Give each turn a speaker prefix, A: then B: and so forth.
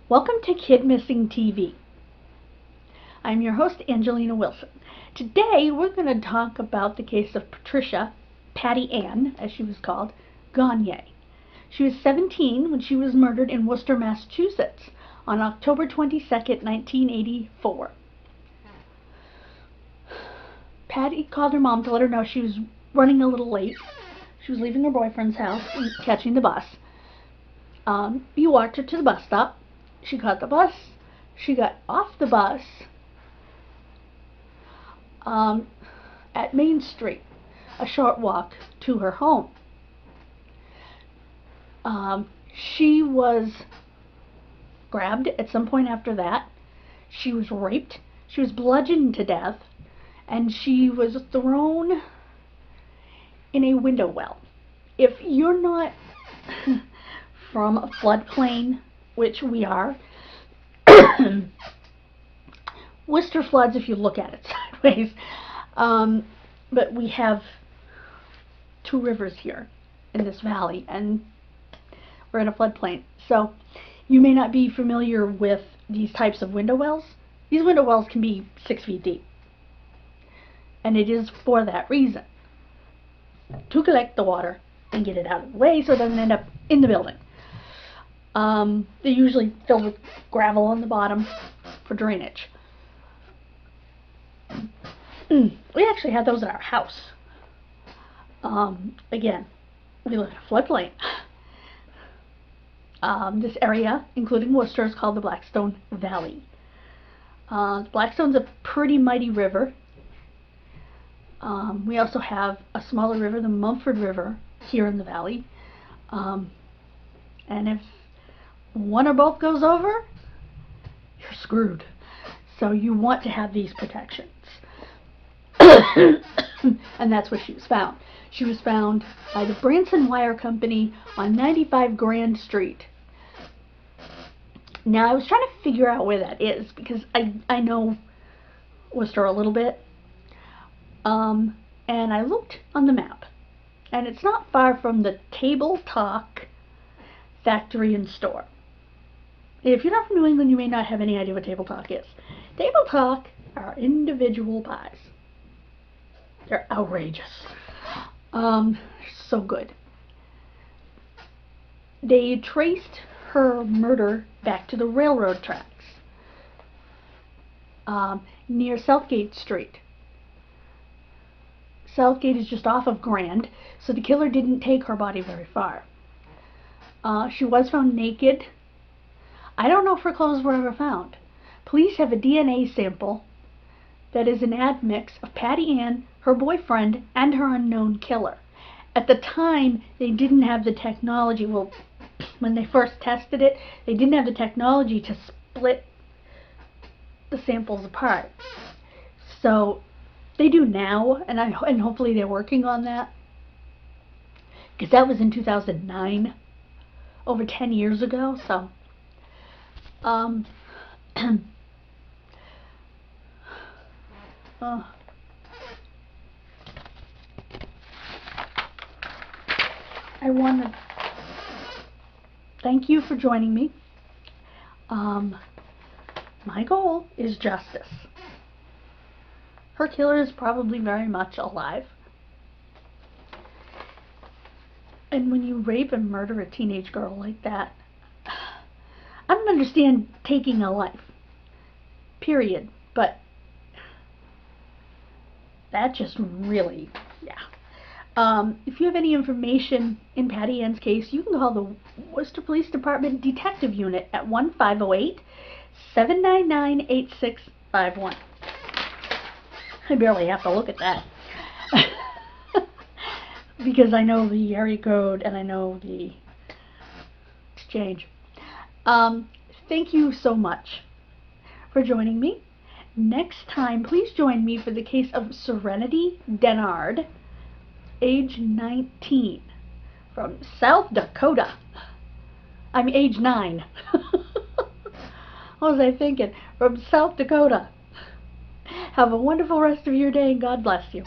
A: Welcome to Kidmissing TV. I'm your host, Angelina Wilson. Today we're going to talk about the case of Patricia, Patty Ann, as she was called, Gagne. She was 17 when she was murdered in Worcester, Massachusetts on October 22nd, 1984. Patty called her mom to let her know she was running a little late. She was leaving her boyfriend's house and catching the bus. He walked her to the bus stop. She caught the bus. She got off the bus at Main Street, a short walk to her home. She was grabbed at some point after that. She was raped. She was bludgeoned to death. And she was thrown in a window well. If you're not from a floodplain, which we are, Worcester floods if you look at it sideways, but we have two rivers here in this valley, and we're in a floodplain. So you may not be familiar with these types of window wells. These window wells can be 6 feet deep, and it is for that reason, to collect the water and get it out of the way so it doesn't end up in the building. They're usually filled with gravel on the bottom for drainage. We actually had those at our house. Again, we live in a floodplain. This area, including Worcester, is called the Blackstone Valley. The Blackstone's a pretty mighty river. We also have a smaller river, the Mumford River, here in the valley. And if one or both goes over, you're screwed. So you want to have these protections. And that's where she was found. She was found by the Branson Wire Company on 95 Grand Street. Now, I was trying to figure out where that is because I know Worcester a little bit. And I looked on the map, and it's not far from the Table Talk factory and store. If you're not from New England, you may not have any idea what Table Talk is. Table Talk are individual pies. They're outrageous. So good. They traced her murder back to the railroad tracks near Southgate Street. Southgate is just off of Grand, so the killer didn't take her body very far. She was found naked. I don't know if her clothes were ever found. Police have a DNA sample that is an admix of Patty Ann, her boyfriend, and her unknown killer. At the time, they didn't have the technology. Well, when they first tested it, they didn't have the technology to split the samples apart. So they do now, and hopefully they're working on that, because that was in 2009, over 10 years ago. So I want to thank you for joining me. My goal is justice. Her killer is probably very much alive. And when you rape and murder a teenage girl like that, I don't understand taking a life, period. But that just really, yeah. If you have any information in Patty Ann's case, you can call the Worcester Police Department Detective Unit at 1-508-799-8651. I barely have to look at that. Because I know the area code and I know the exchange. Thank you so much for joining me. Next time, please join me for the case of Serenity Denard, age 19, from South Dakota. I'm age 9. What was I thinking? From South Dakota. Have a wonderful rest of your day, and God bless you.